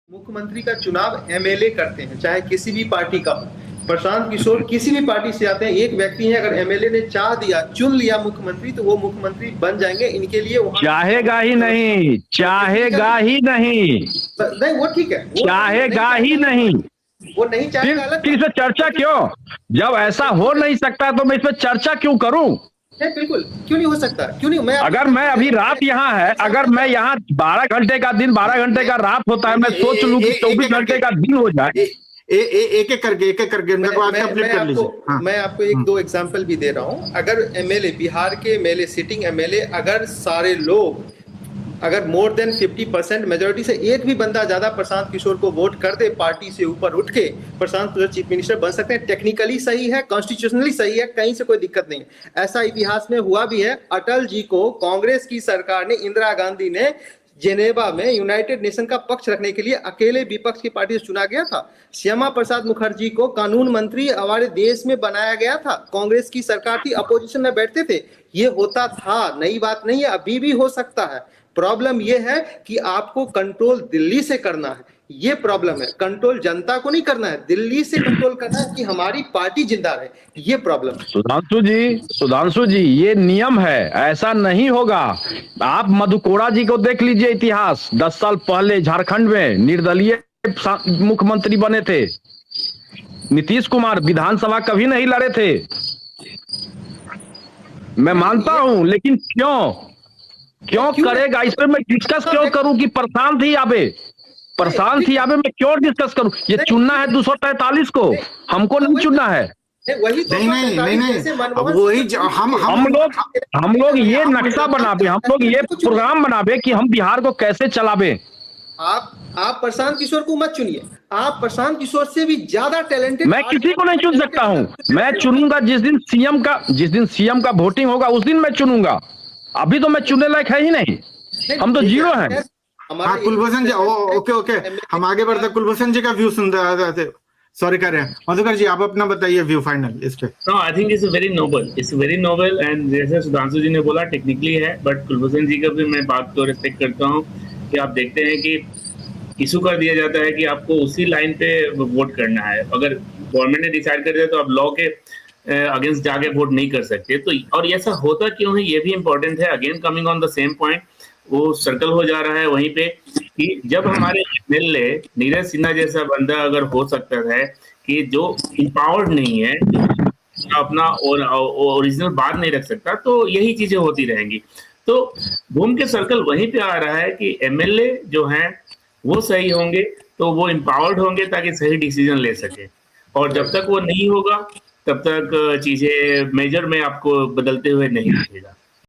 मुख्यमंत्री का चुनाव एमएलए करते हैं, चाहे किसी भी पार्टी का हो। प्रशांत किशोर किसी भी पार्टी से आते हैं, एक व्यक्ति है, अगर एमएलए ने चाह दिया, चुन लिया मुख्यमंत्री, तो वो मुख्यमंत्री बन जाएंगे। इनके लिए वहां चाहेगा ही नहीं, चाहेगा ही नहीं, नहीं, वो ठीक है, वो चाहेगा ही नहीं। वो नहीं चाहेगा, अलग फिर इस पे चर्चा क्यों? जब ऐसा हो नहीं सकता तो मैं इस पे चर्चा क्यों करूं? नहीं, बिल्कुल क्यों नहीं हो सकता, क्यों नहीं। अगर मैं अभी रात यहाँ है, अगर मैं यहाँ 12 घंटे का दिन 12 घंटे का रात होता है, मैं सोच लूं कि 24 घंटे का दिन हो जाए। एक एक करके मैं आपको एक दो एग्जांपल भी दे रहा हूं। अगर एमएलए, बिहार के एमएलए, सिटिंग एमएलए, अगर सारे लोग, अगर मोर देन 50% मेजोरिटी से एक भी बंदा ज्यादा प्रशांत किशोर को वोट कर दे, पार्टी से ऊपर उठ के प्रशांत किशोर चीफ मिनिस्टर बन सकते हैं। टेक्निकली सही है, कॉन्स्टिट्यूशनली सही है, कहीं से कोई दिक्कत नहीं है। ऐसा इतिहास में हुआ भी है। अटल जी को कांग्रेस की सरकार ने, इंदिरा गांधी ने जेनेवा में यूनाइटेड नेशन का पक्ष रखने के लिए अकेले विपक्ष की पार्टी से चुना गया था। श्यामा प्रसाद मुखर्जी को कानून मंत्री हमारे देश में बनाया गया था, कांग्रेस की सरकार थी, अपोजिशन में बैठते थे। ये होता था, नई बात नहीं है, अभी भी हो सकता है। प्रॉब्लम ये है कि आपको कंट्रोल दिल्ली से करना है, ये प्रॉब्लम है। कंट्रोल जनता को नहीं करना है, दिल्ली से कंट्रोल करना है कि हमारी पार्टी जिंदा रहे, ये प्रॉब्लम है। सुधांशु जी, ये नियम है, ऐसा नहीं होगा। आप मधुकोड़ा जी को देख लीजिए, इतिहास 10 साल पहले झारखंड में निर्दलीय मुख्यमंत्री बने थे। नीतीश कुमार विधानसभा कभी नहीं लड़े थे, मैं मानता हूं, लेकिन क्यों करेगा? इस पर मैं डिस्कस क्यों करूं कि प्रशांत ही आवे मैं क्यों डिस्कस करूं? ये चुनना है 243 को, हमको नहीं चुनना है। वही तो नहीं, वही हम लोग ये नक्शा बनावे, हम लोग ये प्रोग्राम बनावे कि हम बिहार को कैसे चलावे। आप प्रशांत किशोर को मत चुनिए, आप प्रशांत किशोर से भी ज्यादा टैलेंटेड। मैं किसी को नहीं चुन सकता हूं, मैं चुनूंगा जिस दिन सीएम का वोटिंग होगा, उस दिन मैं चुनूंगा। अभी तो मैं चुनने लायक है ही नहीं, हम तो जीरो हैं। कुलभूषण जी, ओके, हम आगे बढ़ते। कुलभूषण जी का व्यू सुन रहे थे, सॉरी कर रहे हैं। मधुकर जी, आप अपना बताइए व्यू फाइनल इस पे। I think it's very noble and जैसे सुधांशु जी ने बोला टेक्निकली है, बट कुलभूषण जी का भी मैं बात को रिस्पेक्ट करता हूँ कि आप देखते हैं कि इशू कर दिया जाता है कि आपको उसी लाइन पे वोट करना है। अगर गवर्नमेंट ने डिसाइड कर दिया तो आप लॉ के अगेंस्ट जाके वोट नहीं कर सकते। तो और ऐसा होता क्यों है, ये भी इम्पोर्टेंट है। Again coming on the same point, वो सर्कल हो जा रहा है वहीं पे कि जब हमारे एमएलए नीरज सिन्हा जैसा बंदा अगर हो सकता है कि जो इम्पावर्ड नहीं है, अपना ओरिजिनल बात नहीं रख सकता, तो यही चीजें होती रहेंगी। तो घूम के सर्कल वहीं पे आ रहा है कि एमएलए जो हैं वो सही होंगे तो वो इम्पावर्ड होंगे ताकि सही डिसीजन ले सके, और जब तक वो नहीं होगा तब तक चीजें मेजर में आपको बदलते हुए नहीं दिखेगा।